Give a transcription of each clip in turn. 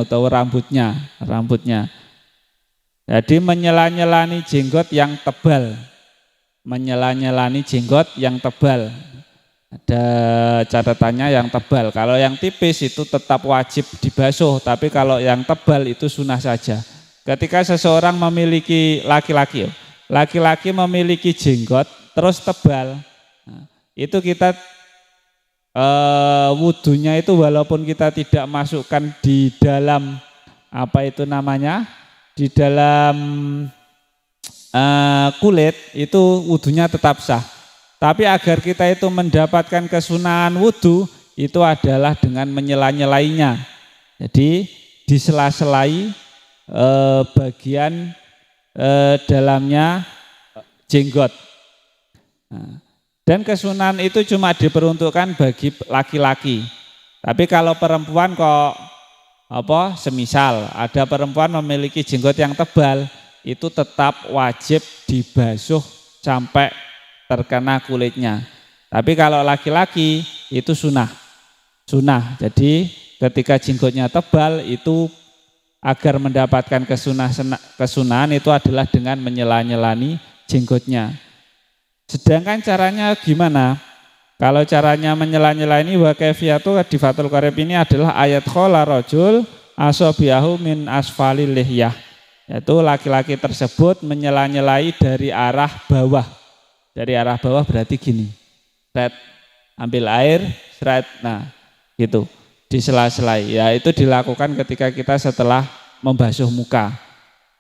atau rambutnya. Jadi menyela-nyelani jenggot yang tebal. Menyela-nyelani jenggot yang tebal. Ada catatannya yang tebal. Kalau yang tipis itu tetap wajib dibasuh, tapi kalau yang tebal itu sunnah saja. Ketika seseorang memiliki laki-laki memiliki jenggot terus tebal, itu kita wudunya itu walaupun kita tidak masukkan di dalam di dalam kulit, itu wudunya tetap sah. Tapi agar kita itu mendapatkan kesunahan wudu itu adalah dengan menyela-nyelainya. Jadi disela-selai bagian dalamnya jenggot. Dan kesunahan itu cuma diperuntukkan bagi laki-laki. Tapi kalau perempuan kok semisal ada perempuan memiliki jenggot yang tebal, itu tetap wajib dibasuh sampai terkena kulitnya. Tapi kalau laki-laki itu sunnah. Jadi ketika jenggotnya tebal itu agar mendapatkan kesunahan itu adalah dengan menyela-nyelani jenggotnya. Sedangkan caranya gimana? Kalau caranya menyela-nyelani wa kaifiyatu di Fathul Qorib ini adalah ayat khola rajul asabiyahu min asfalil lihyah. Yaitu laki-laki tersebut menyela-nyelai dari arah bawah. Dari arah bawah berarti gini, ambil air, nah gitu, disela-selai. Ya itu dilakukan ketika kita setelah membasuh muka.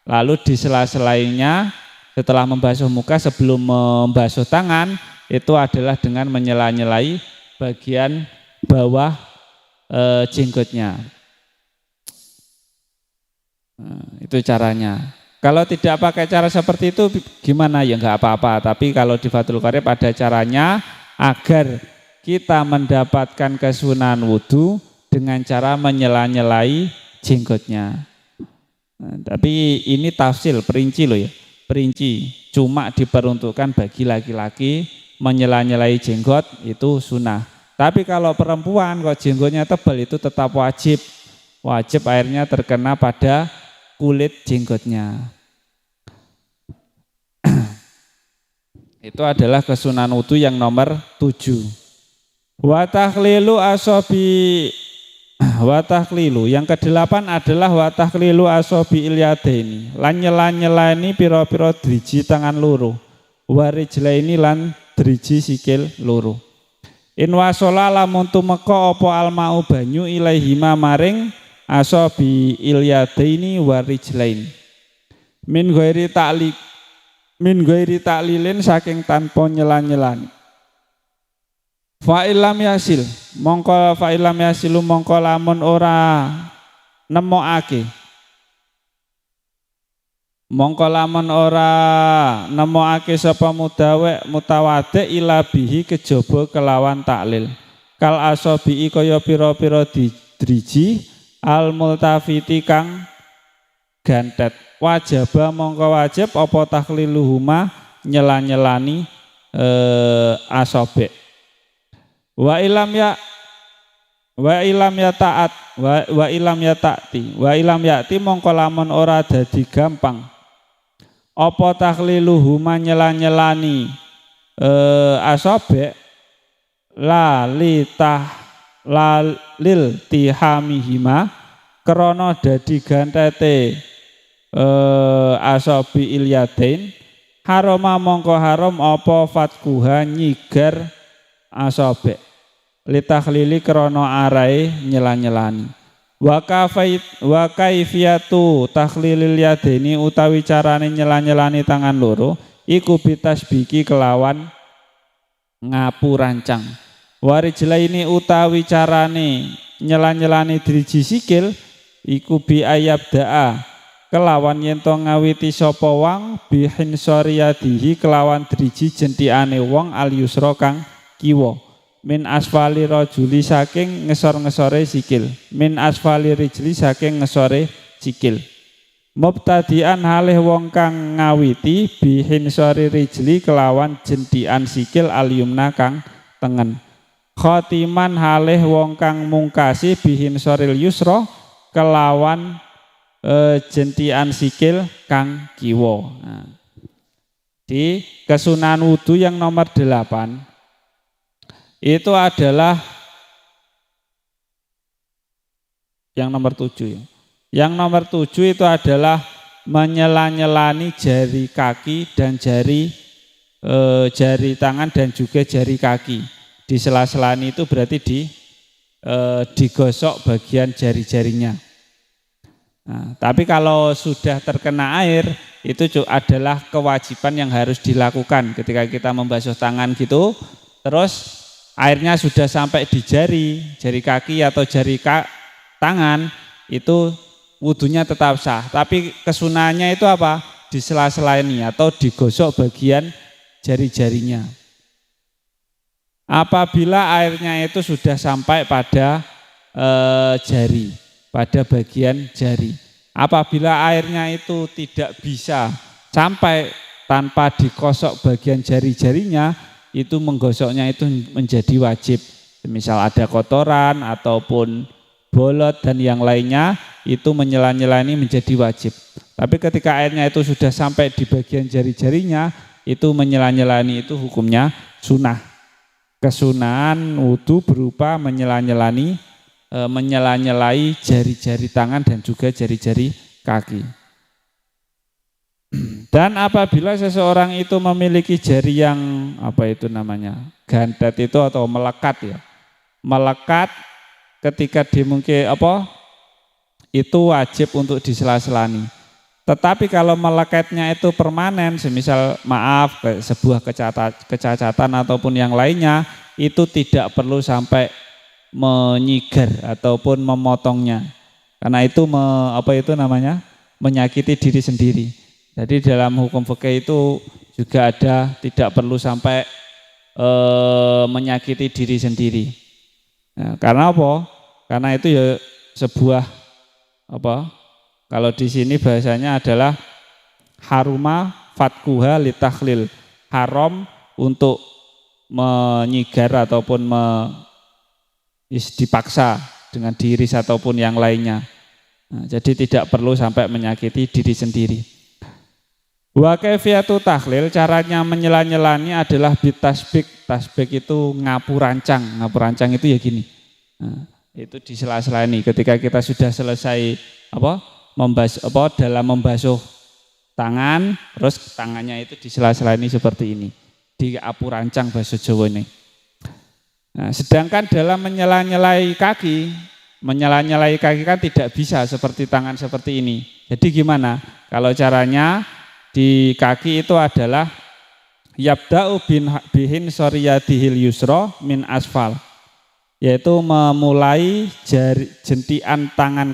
Lalu disela-selainya setelah membasuh muka sebelum membasuh tangan, itu adalah dengan menyela-nyelai bagian bawah jenggotnya. Nah, itu caranya. Kalau tidak pakai cara seperti itu gimana? Ya enggak apa-apa. Tapi kalau di Fathul Qorib ada caranya agar kita mendapatkan kesunahan wudu dengan cara menyela-nyelai jenggotnya. Nah, tapi ini tafsil, perinci loh ya. Perinci, cuma diperuntukkan bagi laki-laki menyela-nyelai jenggot itu sunnah. Tapi kalau perempuan kok jenggotnya tebal itu tetap wajib airnya terkena pada kulit jenggotnya. Itu adalah kesunahan wudu yang nomor 7. Wa takhlilu yang ke-8 adalah wa takhlilu asabi ilyadaini. Lan nyela-nyelani pira-pira driji tangan loro. Wa rijlaini lan driji sikil loro. In wasala lamun tumeka apa almau banyu ilaihima maring asabi ilyadaini wa rijlain. Min ghairi ta'lilin saking tanpa nyela-nyelani. Fa'ilam yasil mongko lamun ora nemokake sapa mutawade ila bihi kejaba kelawan taklil. Kal asabi kaya pira-pira driji al multafiti kang gantet. Wajaba mongko wajib apa takhliluhuma nyela-nyelani asabe. Wa ilam ya'ti mongko lamun ora dadi gampang apa takhliluhuma nyela-nyelani asabe lil tihamihima krana dadi gantete asabi ilyadain haroma mongko haram apa fatkuha nyigar asabe litakhlili krana arae nyela-nyelani wa kaifiyatu takhlilil yadaini utawi carane nyela-nyelani tangan loro iku bitasbiki kelawan ngapu rancang warijlaini utawi carane nyela-nyelani driji sikil iku bi ayabdaa kelawan yen to ngawiti sapa wong bihin soriyadihi kelawan driji jentiane wong al yusra kang kiwa min asfali rajuli saking ngesor-ngesore sikil min asfali rijli saking ngesore sikil mubtadian halih wong kang ngawiti bihin sori rijli kelawan jentian sikil al yumna kang tengen khotiman halih wong kang mungkasi bihin soril yusra kelawan jentian sikil kang kiwa. Nah, di kesunahan wudu yang nomor 8 itu adalah yang nomor 7 ya. Yang nomor 7 itu adalah menyela-nyelani jari kaki dan jari tangan dan juga jari kaki. Di sela-selani itu berarti digosok bagian jari-jarinya. Nah, tapi kalau sudah terkena air itu adalah kewajiban yang harus dilakukan ketika kita membasuh tangan gitu. Terus airnya sudah sampai di jari kaki atau tangan itu wudunya tetap sah. Tapi kesunahannya itu apa? Di sela-sela ini atau digosok bagian jari-jarinya. Apabila airnya itu sudah sampai pada jari, pada bagian jari. Apabila airnya itu tidak bisa sampai tanpa dikosok bagian jari-jarinya, itu menggosoknya itu menjadi wajib. Misal ada kotoran ataupun bolot dan yang lainnya, itu menyela-nyela ini menjadi wajib. Tapi ketika airnya itu sudah sampai di bagian jari-jarinya, itu menyela-nyela ini itu hukumnya sunnah. Kesunahan wudu berupa menyela-nyelai jari-jari tangan dan juga jari-jari kaki. Dan apabila seseorang itu memiliki jari yang gantet itu atau melekat ya. Melekat ketika itu wajib untuk disela-selani. Tetapi kalau melekatnya itu permanen, semisal sebuah kecacatan ataupun yang lainnya, itu tidak perlu sampai menyigar ataupun memotongnya. Karena itu menyakiti diri sendiri. Jadi dalam hukum fikih itu juga ada tidak perlu sampai menyakiti diri sendiri. Nah, karena apa? Karena itu ya sebuah kalau di sini bahasanya adalah haruma fatkuha litakhlil, haram untuk menyigar ataupun dipaksa dengan diiris ataupun yang lainnya. Nah, jadi tidak perlu sampai menyakiti diri sendiri. Wa kaifiyatu tahlil, caranya menyela-nyelani adalah bitasbik. Tasbik itu ngapu rancang itu ya gini. Nah, itu di sela-sela ini ketika kita sudah selesai dalam membasuh tangan, terus tangannya itu di sela-sela ini seperti ini, di apu rancang bahasa Jawa ini. Nah, sedangkan dalam menyela-nyelai kaki kan tidak bisa seperti tangan seperti ini. Jadi gimana? Kalau caranya di kaki itu adalah yabda'u bihin soriyadihil yusra min asfal, yaitu memulai jentian tangan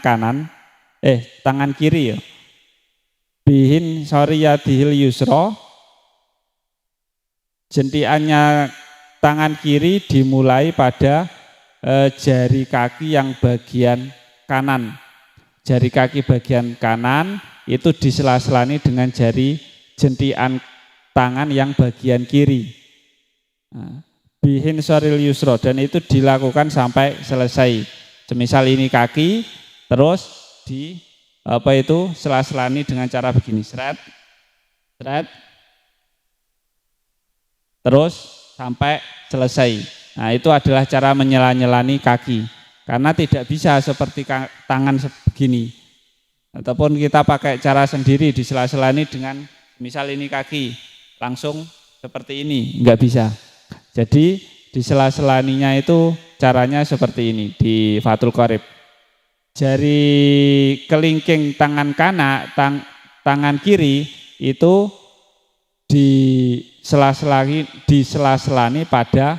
kiri ya. Bihin soriyadihil yusra, jentiannya tangan kiri dimulai pada jari kaki yang bagian kanan. Jari kaki bagian kanan itu disela-selani dengan jari jentian tangan yang bagian kiri. Nah, bihin soril yusro, dan itu dilakukan sampai selesai. Semisal ini kaki, terus sela-selani dengan cara begini, seret, terus sampai selesai. Nah, itu adalah cara menyela-nyelani kaki. Karena tidak bisa seperti tangan begini. Ataupun kita pakai cara sendiri di sela-selani dengan misal ini kaki, langsung seperti ini, enggak bisa. Jadi di sela-selaninya itu caranya seperti ini di Fathul Qorib. Jari kelingking tangan kanan, tangan kiri itu disela-selani pada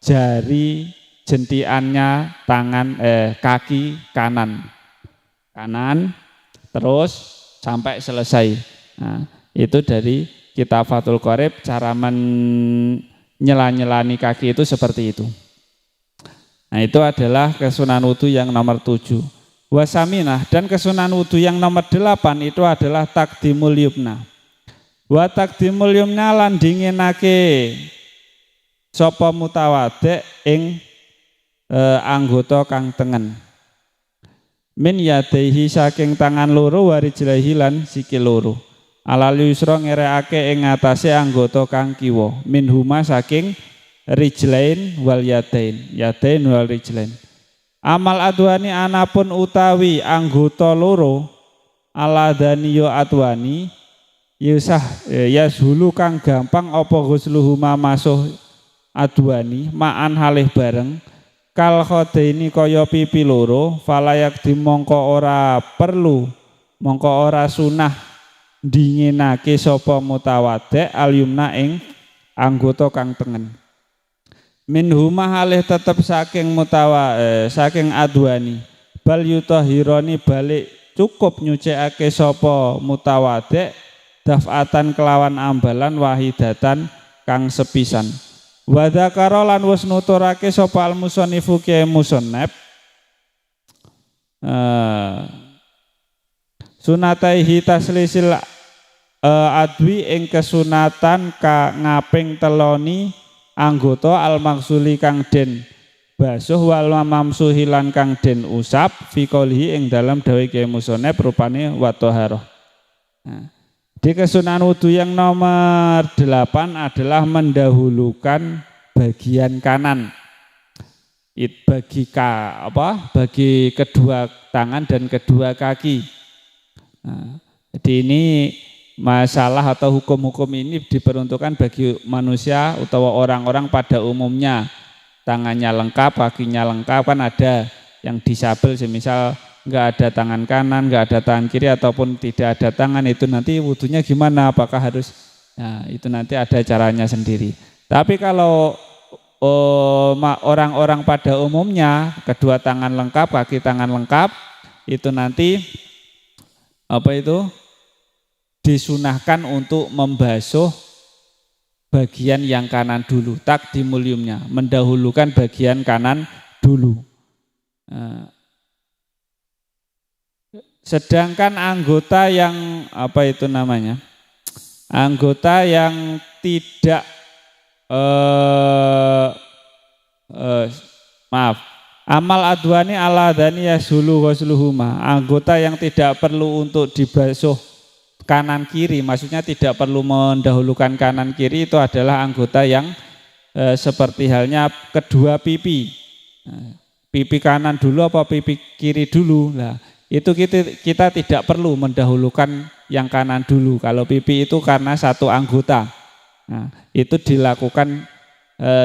jari jentiannya kaki kanan terus sampai selesai. Nah, itu dari kitab Fathul Qorib, cara menyela-nyelani kaki itu seperti itu. Nah, itu adalah kesunahan wudu yang nomor 7. Wasaminah, dan kesunahan wudu yang nomor 8 itu adalah takdimul yumna. Wa takdimul yumna lan dinginake sapa mutawadhi ing anggota kang tengen. min yadaihi saking tangan loro warijlaihi lan sikil loro alal yusra ngerekake ing ngatasé anggota kang kiwa min huma saking rijlain wal yadain wal rijlain amal adwani anapun utawi anggota loro aladani yo adwani yusah yashulu kang gampang apa ghusluhuma masuh adwani ma'an halih bareng kal khodaini kaya pipi loro falayak dimongko ora perlu mongko ora sunah dinginake sapa mutawaddi al yumna ing anggota kang tengen min huma halih tetep saking saking adwani bal yutahirani balik cukup nyucikake sapa mutawaddi daf'atan kelawan ambalan wahidatan kang sepisan wa dzakara lan wis nuturake sapa al musannifu ki musannaf sunataihi taslisil adwi ing kesunatan ka ngaping teloni anggota al maksuli kang den basuh wal mamsuhi lan kang den usap fi qoulihi ing dalam dawuh ki musannaf rupane wa thaharah. Di kesunahan wudu yang nomor 8 adalah mendahulukan bagian kanan. Bagi kedua tangan dan kedua kaki. Jadi ini masalah atau hukum-hukum ini diperuntukkan bagi manusia atau orang-orang pada umumnya. Tangannya lengkap, kakinya lengkap, kan ada yang disabel semisal enggak ada tangan kanan, enggak ada tangan kiri ataupun tidak ada tangan, itu nanti wudunya gimana? Apakah harus? Nah, itu nanti ada caranya sendiri. Tapi kalau orang-orang pada umumnya kedua tangan lengkap, kaki tangan lengkap, itu nanti disunahkan untuk membasuh bagian yang kanan dulu, takdimuliumnya, mendahulukan bagian kanan dulu. Sedangkan anggota yang anggota yang tidak amal adwani ala adani yasulu ghusluhuma, anggota yang tidak perlu untuk dibasuh kanan kiri, maksudnya tidak perlu mendahulukan kanan kiri, itu adalah anggota yang seperti halnya kedua pipi. Pipi kanan dulu apa pipi kiri dulu. Nah, itu kita tidak perlu mendahulukan yang kanan dulu. Kalau pipi itu karena satu anggota. Nah, itu dilakukan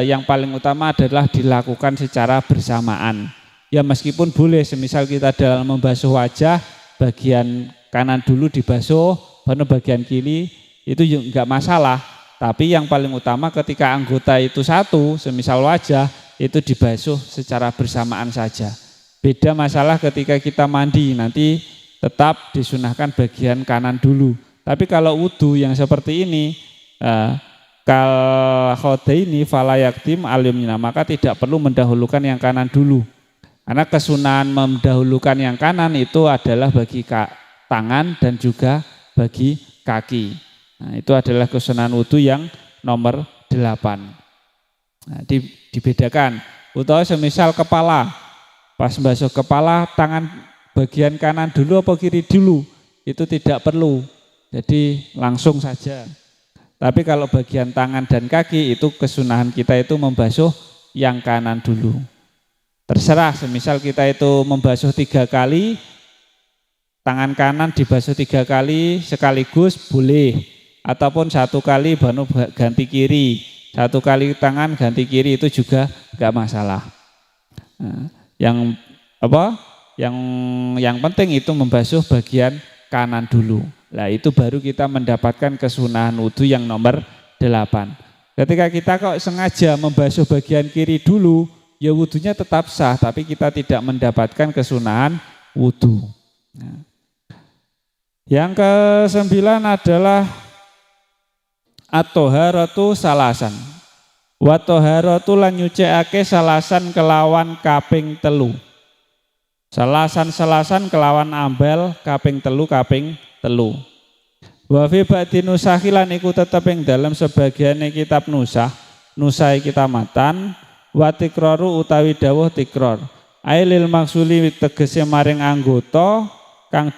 yang paling utama adalah dilakukan secara bersamaan. Ya meskipun boleh, semisal kita dalam membasuh wajah, bagian kanan dulu dibasuh, baru bagian kiri, itu enggak masalah. Tapi yang paling utama ketika anggota itu satu, semisal wajah, itu dibasuh secara bersamaan saja. Beda masalah ketika kita mandi, nanti tetap disunahkan bagian kanan dulu. Tapi kalau wudu yang seperti ini, kal khodaini fala yaktim alimna, maka tidak perlu mendahulukan yang kanan dulu. Karena kesunahan mendahulukan yang kanan itu adalah bagi tangan dan juga bagi kaki. Nah, itu adalah kesunahan wudu yang nomor 8. Nah, dibedakan. Utawa semisal kepala, pas basuh kepala, tangan bagian kanan dulu apa kiri dulu, itu tidak perlu. Jadi langsung saja. Tapi kalau bagian tangan dan kaki, itu kesunahan kita itu membasuh yang kanan dulu. Terserah, semisal kita itu membasuh 3 kali, tangan kanan dibasuh 3 kali sekaligus boleh. Ataupun 1 kali baru ganti kiri, 1 kali tangan ganti kiri, itu juga enggak masalah. Nah, yang penting itu membasuh bagian kanan dulu. Nah, itu baru kita mendapatkan kesunahan wudu yang nomor 8. Ketika kita kok sengaja membasuh bagian kiri dulu, ya wudunya tetap sah, tapi kita tidak mendapatkan kesunahan wudu. Nah, yang ke-9 adalah at-thaharatu salasan. Wa thaharatu lan nyucikake salasan kelawan kaping 3. Salasan kelawan ambel kaping 3. Wa fi ba'di nusahilan iku tetep ing dalam sebagiane kitab nusai kitamatan wa tikraru utawi dawuh tikrar Ailil maksuli tegese maring anggota kang